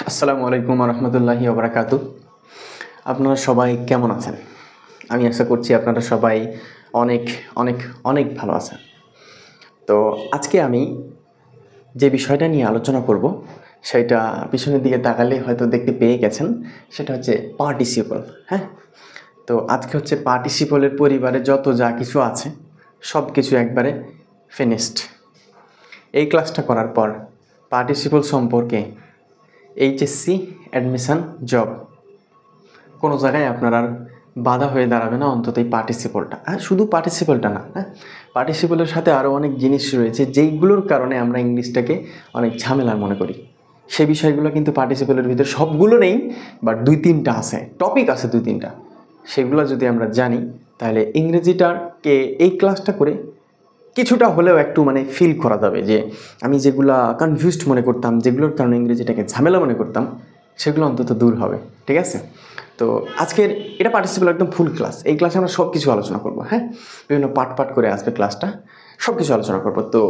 আসসালামু আলাইকুম রহমতুল্লাহি ওবরাকাতু। আপনারা সবাই কেমন আছেন? আমি আশা করছি আপনারা সবাই অনেক অনেক অনেক ভালো আছেন। তো আজকে আমি যে বিষয়টা নিয়ে আলোচনা করব সেটা পিছনের দিকে তাকালে হয়তো দেখতে পেয়ে গেছেন, সেটা হচ্ছে পার্টিসিপল। হ্যাঁ, তো আজকে হচ্ছে পার্টিসিপলের পরিবারে যত যা কিছু আছে সব কিছু একবারে ফিনিশড। এই ক্লাসটা করার পর পার্টিসিপল সম্পর্কে এইচএসসি, অ্যাডমিশন, জব কোনো জায়গায় আপনার আর বাধা হয়ে দাঁড়াবে না, অন্তত এই পার্টিসিপলটা। হ্যাঁ, শুধু পার্টিসিপলটা না, হ্যাঁ, পার্টিসিপলের সাথে আরও অনেক জিনিস রয়েছে যেইগুলোর কারণে আমরা ইংলিশটাকে অনেক ঝামেলার মনে করি। সেই বিষয়গুলো কিন্তু পার্টিসিপলের ভিতরে সবগুলো নেই, বাট 2-3টা আছে, টপিক আছে 2-3টা। সেগুলো যদি আমরা জানি তাহলে ইংরেজিটাকে এই ক্লাসটা করে কিছুটা হলেও একটু ফিল করা যাবে যে আমি যেগুলা কনফিউজড মনে করতাম, যেগুলোর কারণে ইংরেজিটাকে ঝামেলা মনে করতাম, সেগুলো অন্তত দূর হবে। ঠিক আছে? তো আজকের এটা পার্টিসিপল একদম ফুল ক্লাস। এই ক্লাসে আমরা সব কিছু আলোচনা করবো। হ্যাঁ, বিভিন্ন পার্ট পার্ট করে আসবে ক্লাসটা, সব কিছু আলোচনা করবো। তো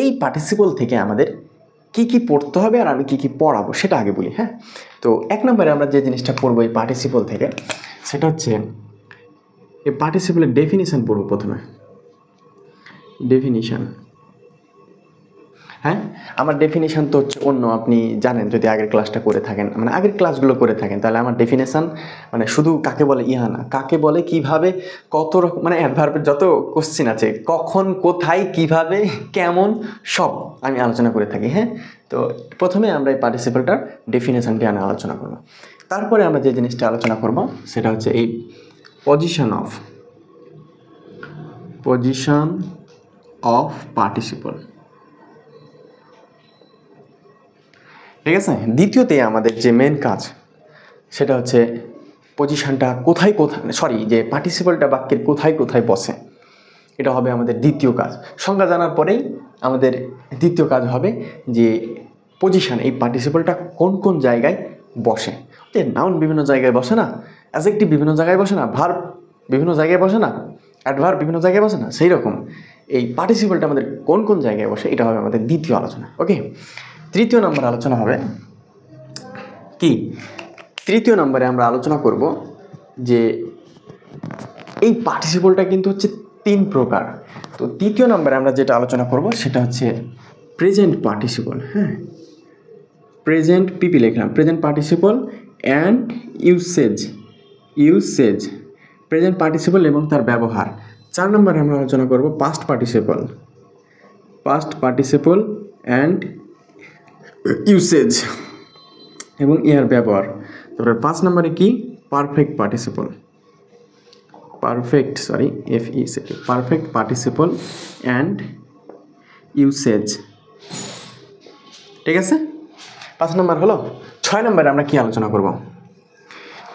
এই পার্টিসিপল থেকে আমাদের কি কি পড়তে হবে আর আমি কি কি পড়াবো সেটা আগে বলি। হ্যাঁ, তো 1 নম্বরে আমরা যে জিনিসটা পড়বো এই পার্টিসিপল থেকে, সেটা হচ্ছে এই পার্টিসিপলের ডেফিনিশন পড়বো প্রথমে। ডেফিনিশন, হ্যাঁ, আমার ডেফিনেশান তো হচ্ছে অন্য, আপনি জানেন যদি আগের ক্লাসটা করে থাকেন, আগের ক্লাসগুলো করে থাকেন, তাহলে আমার ডেফিনেশান শুধু কাকে বলে ইহা না, কাকে বলে, কিভাবে, কত রকম, অ্যাডভার্বের যত কোশ্চেন আছে, কখন, কোথায়, কিভাবে, কেমন, সব আমি আলোচনা করে থাকি। হ্যাঁ, তো প্রথমে আমরা এই পার্টিসিপলটার ডেফিনেশানটি আনা আলোচনা করব। তারপরে আমরা যে জিনিসটা আলোচনা করব সেটা হচ্ছে এই পজিশন অফ পার্টিসিপল। ঠিক আছে? দ্বিতীয়তে আমাদের যে মেন কাজ সেটা হচ্ছে পজিশনটা কোথায় যে পার্টিসিপলটা বাক্যের কোথায় কোথায় বসে, এটা হবে আমাদের দ্বিতীয় কাজ। সংজ্ঞা জানার পরেই আমাদের দ্বিতীয় কাজ হবে যে পজিশন, এই পার্টিসিপলটা কোন কোন জায়গায় বসে। যে নাউন বিভিন্ন জায়গায় বসে না, অ্যাডজেক্টিভ বিভিন্ন জায়গায় বসে না, ভার্ব বিভিন্ন জায়গায় বসে না, অ্যাডভার্ব বিভিন্ন জায়গায় বসে না, সেই রকম এই পার্টিসিপলটা আমাদের কোন কোন জায়গায় বসে, এটা হবে আমাদের দ্বিতীয় আলোচনা। ওকে, তৃতীয় নম্বর আলোচনা হবে কি? তৃতীয় নম্বরে আমরা আলোচনা করব যে এই পার্টিসিপলটা কিন্তু হচ্ছে 3 প্রকার। তো তৃতীয় নম্বরে আমরা যেটা আলোচনা করব সেটা হচ্ছে প্রেজেন্ট পার্টিসিপল। হ্যাঁ, প্রেজেন্ট পিপি লিখলাম, present participle and usage, present participle এবং তার ব্যবহার। 4 নম্বরে আমরা আলোচনা করব পাস্ট পার্টিসিপল অ্যান্ড ইউসেজ এবং ইহার ব্যবহার। তারপরে 5 নম্বরে কি? Perfect participle and usage. ঠিক আছে, 5 নম্বর হলো। 6 নম্বরে আমরা কি আলোচনা করব?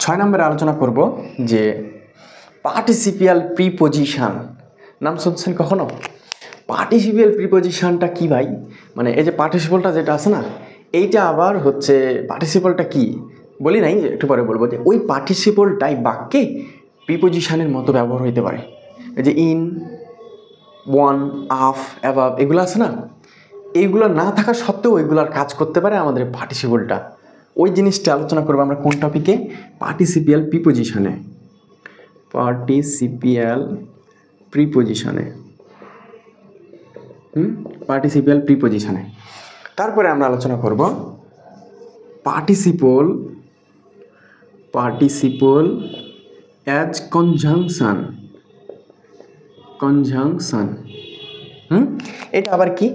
6 নম্বরে আলোচনা করব যে পার্টিসিপিয়াল প্রিপোজিশন। নাম শুনছেন কখনো? পার্টিসিপিয়াল প্রিপোজিশনটা কি ভাই? এই যে পার্টিসিপলটা যেটা আছে না, এইটা আবার হচ্ছে পার্টিসিপলটা কি বলি নাই, একটু পরে বলবো যে ওই পার্টিসিপলটাই বাক্যে প্রিপোজিশনের মতো ব্যবহার হইতে পারে। এই যে ইন, ওয়ান, আফ, অ্যাবাভ এগুলো আছে না, এইগুলো না থাকা সত্ত্বেও এগুলার কাজ করতে পারে আমাদের পার্টিসিপলটা। ওই জিনিসটা আলোচনা করবো আমরা কোন টপিকে? পার্টিসিপিয়াল প্রিপোজিশনে। তারপরে আমরা আলোচনা করব পার্টিসিপল অ্যাজ কনজাংশন। এটা আবার কি?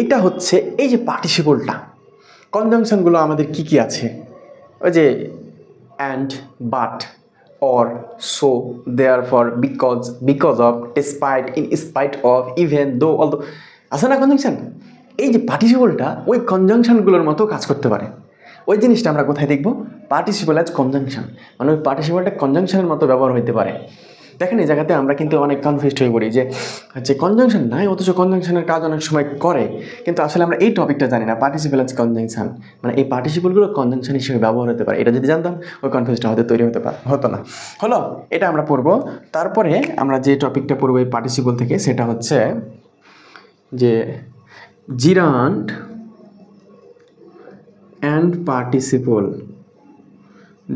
এটা হচ্ছে এই যে পার্টিসিপলটা, কনজাংশনগুলো আমাদের কি কি আছে? ওই যে and, but, or, so, therefore, because of, despite, in spite of, even, দো, অলদো আছে না কনজাংশন? এই যে পার্টিসিপলটা ওই কনজাংশনগুলোর মতো কাজ করতে পারে। ওই জিনিসটা আমরা কোথায় দেখব? পার্টিসিপল অ্যাজ কনজাংশন, ওই পার্টিসিপলটা কনজাংশনের মতো ব্যবহার হইতে পারে। দেখেন এই জায়গাতে আমরা কিন্তু অনেক কনফিউজড হয়ে পড়ি যে হচ্ছে কনজাংশন নাই, অথচ কনজাংশনের কাজ অনেক সময় করে, কিন্তু আসলে আমরা এই টপিকটা জানি না। পার্টিসিপল অ্যাজ কনজাংশন এই পার্টিসিপলগুলো কনজাংশন হিসেবে ব্যবহার হতে পারে। এটা যদি জানতাম ওই কনফিউজটা তৈরি হতো না। হলো, এটা আমরা পড়বো। তারপরে আমরা যে টপিকটা পড়বো এই পার্টিসিপল থেকে সেটা হচ্ছে যে জিরান্ড and participle,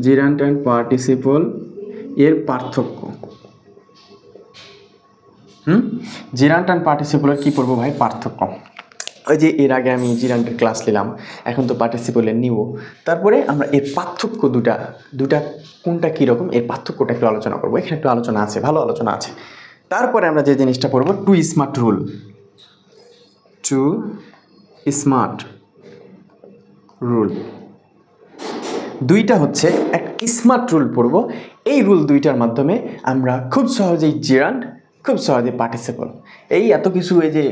gerund and participle এর পার্থক্য। জিরান্ট অ্যান্ড পার্টিসিপলের কী পড়বো ভাই? পার্থক্য। ওই যে এর আগে আমি জিরান্টের ক্লাস নিলাম, এখন তো পার্টিসিপলের নিব। তারপরে আমরা এর পার্থক্য দুটা কোনটা কীরকম, এর পার্থক্যটা একটু আলোচনা করবো। এখানে একটু আলোচনা আছে, ভালো আলোচনা আছে। তারপরে আমরা যে জিনিসটা পড়বো, two smart rule. Two smart rule দুইটা হচ্ছে এক স্মার্ট রুল পড়বো। এই রুল দুইটার মাধ্যমে আমরা খুব সহজেই জিরান্ট, খুব সহজেই পার্টিসিপল, এই এত কিছু, এই যে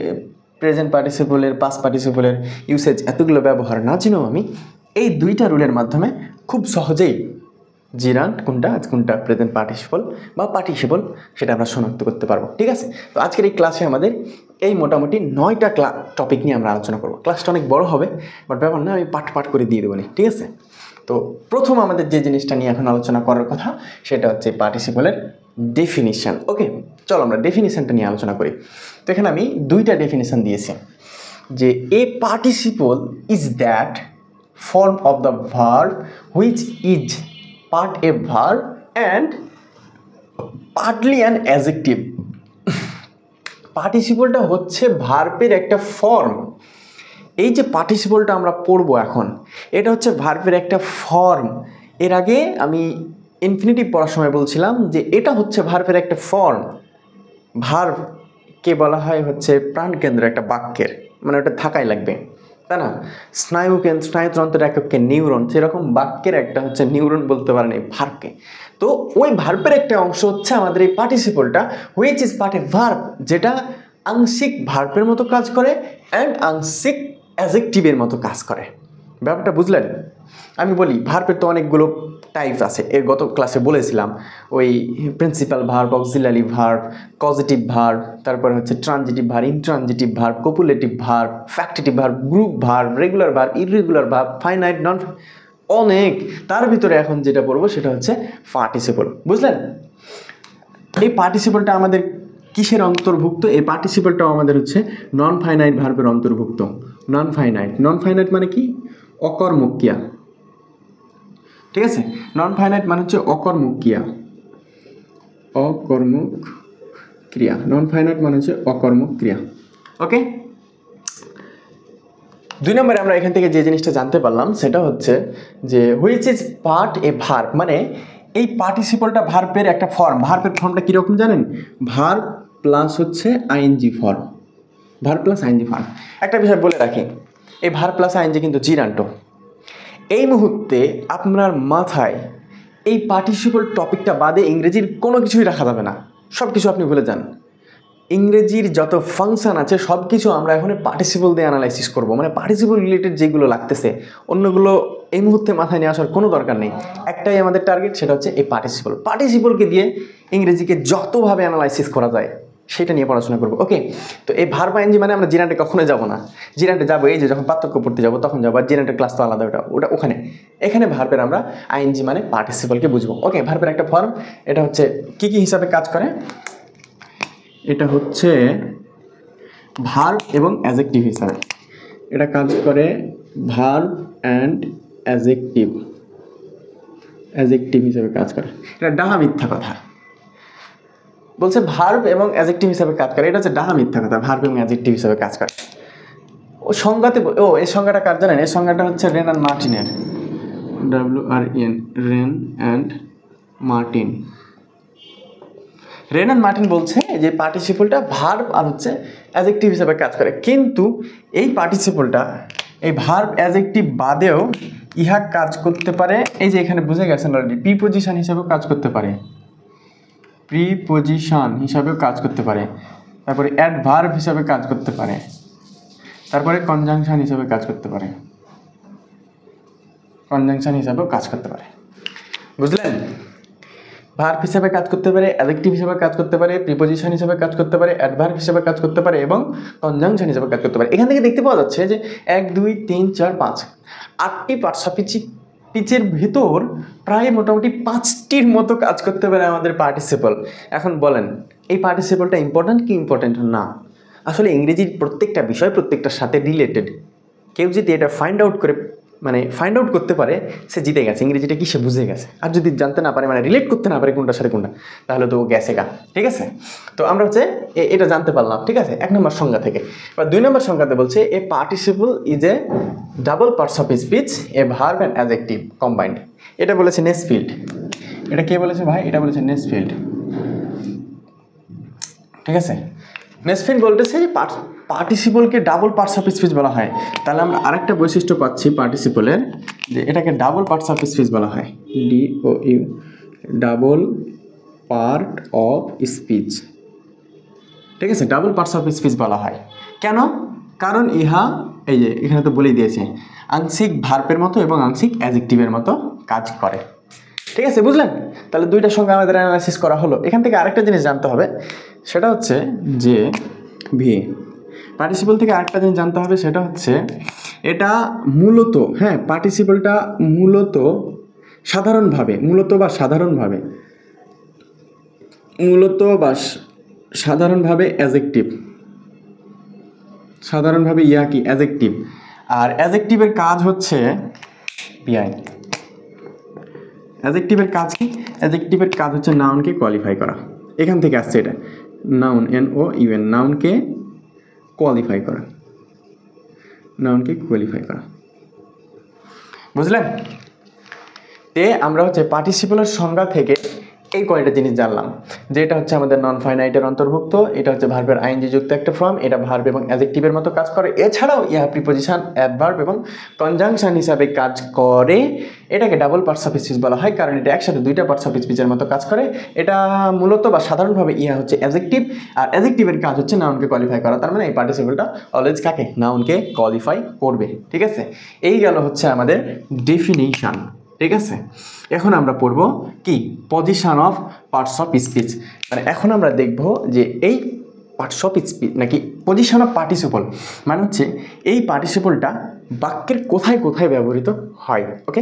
প্রেজেন্ট পার্টিসিপলের, পাস্ট পার্টিসিপলের ইউসেজ এতগুলো ব্যবহার না চিনেও আমি এই দুইটা রুলের মাধ্যমে খুব সহজেই জিরান্ট কোনটা, কোনটা প্রেজেন্ট পার্টিসিপল বা পার্টিসিপল, সেটা আমরা শনাক্ত করতে পারবো। ঠিক আছে? তো আজকের এই ক্লাসে আমাদের এই মোটামুটি 9টা টপিক নিয়ে আমরা আলোচনা করবো। ক্লাসটা অনেক বড় হবে, বাট ব্যাপার না, আমি পাঠ করে দিয়ে দেবো। ঠিক আছে? তো প্রথম আমাদের যে জিনিসটা নিয়ে এখন আলোচনা করার কথা, সেটা হচ্ছে পার্টিসিপলের ডেফিনিশন। ওকে, চলো আমরা ডেফিনিশনটা নিয়ে আলোচনা করি। তো এখানে আমি দুইটা ডেফিনিশন দিয়েছি, যে a participle is that form of the verb which is part a verb and partly an adjective. পার্টিসিপলটা হচ্ছে ভার্বের একটা ফর্ম। এই যে পার্টিসিপলটা আমরা পড়বো এখন, এটা হচ্ছে ভার্বের একটা ফর্ম। এর আগে আমি ইনফিনিটিভ পড়ার সময় বলছিলাম যে এটা হচ্ছে ভার্বের একটা ফর্ম। ভার্বকে বলা হয় হচ্ছে প্রাণকেন্দ্র একটা বাক্যের, মানে ওটা থাকাই লাগবে, তাই না? স্নায়ুতন্ত্রের এককে নিউরন, সেরকম বাক্যের একটা হচ্ছে নিউরন বলতে পারেন এই ভার্বকে। তো ওই ভার্বের একটা অংশ হচ্ছে আমাদের এই পার্টিসিপলটা, which is part a verb, যেটা আংশিক ভার্বের মতো কাজ করে অ্যান্ড আংশিক অ্যাডজেক্টিভের মতো কাজ করে। ব্যাপারটা বুঝলেন? আমি বলি, ভার্বের তো অনেকগুলো টাইপ আছে, এর গত ক্লাসে বলেছিলাম। ওই principal verb, auxiliary verb, causative verb, তারপরে হচ্ছে transitive verb, intransitive verb, copulative verb, factitive verb, group verb, regular verb, irregular verb, finite, non, অনেক। তার ভিতরে এখন যেটা পড়বো সেটা হচ্ছে পার্টিসিপল। বুঝলেন? এই পার্টিসিপলটা আমাদের কিসের অন্তর্ভুক্ত? এই পার্টিসিপলটাও আমাদের হচ্ছে নন ফাইনাইট ভার্বের অন্তর্ভুক্ত। নন ফাইনাইট মানে কি? অকর্মক ক্রিয়া। ঠিক আছে? নন ফাইনাইট মানে হচ্ছে অকর্মক ক্রিয়া। অকর্মক ক্রিয়া, নন ফাইনাইট মানে হচ্ছে অকর্মক ক্রিয়া। ওকে, 2 নম্বরে আমরা এখান থেকে যে জিনিসটা জানতে পারলাম সেটা হচ্ছে যে which is part a verb, মানে এই পার্টিসিপলটা ভার্বের একটা ফর্ম। ভার্বের ফর্মটা কীরকম জানেন? ভার্ব প্লাস হচ্ছে ING form. Verb plus ING form. একটা বিষয় বলে রাখি, এই ভার্ব প্লাস আইএনজি কিন্তু জিরান্টো। এই মুহূর্তে আপনার মাথায় এই পার্টিসিপল টপিকটা বাদে ইংরেজির কোনো কিছুই রাখা যাবে না, সব কিছু আপনি ভুলে যান। ইংরেজির যত ফাংশন আছে সব কিছু আমরা এখন পার্টিসিপল দিয়ে অ্যানালাইসিস করব। মানে পার্টিসিপল রিলেটেড যেগুলো লাগতেছে, অন্যগুলো এই মুহূর্তে মাথায় নিয়ে আসার কোনো দরকার নেই। একটাই আমাদের টার্গেট, সেটা হচ্ছে এই পার্টিসিপলকে দিয়ে ইংরেজিকে যতভাবে অ্যানালাইসিস করা যায় সেটা নিয়ে পড়াশোনা করবো। ওকে, তো এই ভার্ব আইএনজি মানে আমরা জিরান্টে কখনোই যাবো না। জিরান্টে যাবো এই যে যখন পার্থক্য পড়তে যাবো তখন যাবো, আর জিরান্টের ক্লাস তো আলাদা, ওটা ওখানে। এখানে ভার্বের আমরা আইএনজি মানে পার্টিসিপলকে বুঝবো। ওকে, ভার্বের একটা ফর্ম, এটা হচ্ছে কি কি হিসাবে কাজ করে? এটা হচ্ছে ভার্ব এবং অ্যাডজেক্টিভ হিসাবে এটা কাজ করে। ভার্ব অ্যান্ড অ্যাডজেক্টিভ হিসাবে কাজ করে। এটা ডাহা মিথ্যা কথা বলছে, ভার্ব এবং অ্যাডজেক্টিভ হিসাবে কাজ করে। এটা হচ্ছে ডাহা মিথ্যা কথা, ভার্ব এবং অ্যাডজেক্টিভ হিসাবে কাজ করে। ও সংজ্ঞাতে, এই সংজ্ঞাটা কার জানেন? এই সংজ্ঞাটা হচ্ছে রেন অ্যান্ড মার্টিনের, WREN, Wren and Martin. Wren and Martin বলছে যে পার্টিসিপলটা ভার্ব আর হচ্ছে অ্যাডজেক্টিভ হিসাবে কাজ করে, কিন্তু এই পার্টিসিপলটা এই ভার্ব অ্যাডজেক্টিভ বাদেও ইহা কাজ করতে পারে। এই যে এখানে বুঝে গেছেন অলরেডি, প্রিপোজিশন হিসাবেও কাজ করতে পারে, প্রিপোজিশন হিসাবেও কাজ করতে পারে, তারপরে অ্যাডভার্ব হিসাবে কাজ করতে পারে, তারপরে কনজাংশন হিসাবে কাজ করতে পারে, কনজাংশন হিসাবেও কাজ করতে পারে। বুঝলেন? ভার্ব হিসাবে কাজ করতে পারে, অ্যাডজেক্টিভ হিসাবে কাজ করতে পারে, প্রিপোজিশন হিসাবে কাজ করতে পারে, অ্যাডভার্ব হিসাবে কাজ করতে পারে এবং কনজাংশন হিসাবে কাজ করতে পারে। এখান থেকে দেখতে পাওয়া যাচ্ছে যে 1 2 3 4 5 8টি পিচের ভেতর প্রায় মোটামুটি 5টির মতো কাজ করতে পারে আমাদের পার্টিসিপল। এখন বলেন, এই পার্টিসিপলটা ইম্পর্ট্যান্ট কি ইম্পর্ট্যান্ট না? আসলে ইংরেজির প্রত্যেকটা বিষয় প্রত্যেকটার সাথে রিলেটেড। কেউ যদি এটা ফাইন্ড আউট করে মানে ফাইন্ড আউট করতে পারে সে জিতে গেছে, ইংরেজিটা কি সে বুঝে গেছে। আর যদি জানতে না পারে মানে রিলেট করতে না পারে কোনটার সাথে কোনটা, তাহলে তো ও গেছে গা। ঠিক আছে, তো আমরা হচ্ছে এটা জানতে পারলাম। ঠিক আছে, 1 নম্বর সংজ্ঞা থেকে। এবার 2 নম্বর সংজ্ঞাতে বলছে এ participle is a double parts of speech A verb and adjective combined. এটা বলেছে নেসফিল্ড। এটা কে বলেছে ভাই? এটা বলেছে নেসফিল্ড। ঠিক আছে, নেসফিল্ড বলতেছে যে পার্টিসিপলকে ডাবল পার্টস অফ স্পিচ বলা হয়। তাহলে আমরা আরেকটা বৈশিষ্ট্য পাচ্ছি পার্টিসিপলের, যে এটাকে ডাবল পার্টস অফ স্পিচ বলা হয়, DOU, double part of speech. ঠিক আছে, ডাবল পার্টস অফ স্পিচ বলা হয় কেন? কারণ ইহা এই যে এখানে তো বলেই দিয়েছে আংশিক ভার্বের মতো এবং আংশিক অ্যাডজেক্টিভের মতো কাজ করে। ঠিক আছে, বুঝলেন? তাহলে দুইটার সঙ্গে আমাদের অ্যানালাইসিস করা হলো। এখান থেকে আরেকটা জিনিস জানতে হবে, সেটা হচ্ছে যে পার্টিসিপল থেকে আরেকটা জিনিস জানতে হবে, সেটা হচ্ছে এটা মূলত, হ্যাঁ, পার্টিসিপলটা মূলত সাধারণভাবে, মূলত বা সাধারণভাবে অ্যাডজেক্টিভ, সাধারণভাবে ইয়া কি অ্যাডজেক্টিভ। আর অ্যাডজেক্টিভের কাজ হচ্ছে অ্যাডজেক্টিভের কাজ কি? অ্যাডজেক্টিভের কাজ হচ্ছে নাউনকে কোয়ালিফাই করা। এখান থেকে আসছে এটা, নাউন, NOUN, নাউনকে কোয়ালিফাই করা, নাউনকে কোয়ালিফাই করা। বুঝলেন? আমরা হচ্ছে পার্টিসিপলের সংজ্ঞা থেকে এই কয়টা জিনিস জানলাম, যে এটা হচ্ছে আমাদের নন ফাইনাইটের অন্তর্ভুক্ত, এটা হচ্ছে ভার্বের আইএনজি যুক্ত একটা ফর্ম, এটা ভার্ব এবং অ্যাডজেক্টিভের মতো কাজ করে। এছাড়াও ইহা প্রিপোজিশন, অ্যাডভার্ব এবং কনজাংশন হিসাবে কাজ করে। এটাকে ডাবল পার্টস অফ স্পিচ বলা হয়, কারণ এটা একসাথে দুইটা পার্টস অফ স্পিচের মতো কাজ করে। এটা মূলত বা সাধারণভাবে ইহা হচ্ছে অ্যাডজেক্টিভ, আর অ্যাডজেক্টিভের কাজ হচ্ছে নাউনকে কোয়ালিফাই করা। তার মানে এই পার্টিসিপলটা অলওয়েজ কাকে? নাউনকে কোয়ালিফাই করবে। ঠিক আছে, এই গেল হচ্ছে আমাদের ডেফিনিশন। ঠিক আছে, এখন আমরা পড়ব কি position of parts of speech. মানে এখন আমরা দেখব যে এই পার্টস অফ স্পিচ নাকি পজিশন অফ পার্টিসিপল মানে হচ্ছে এই পার্টিসিপলটা বাক্যের কোথায় কোথায় ব্যবহৃত হয়। ওকে।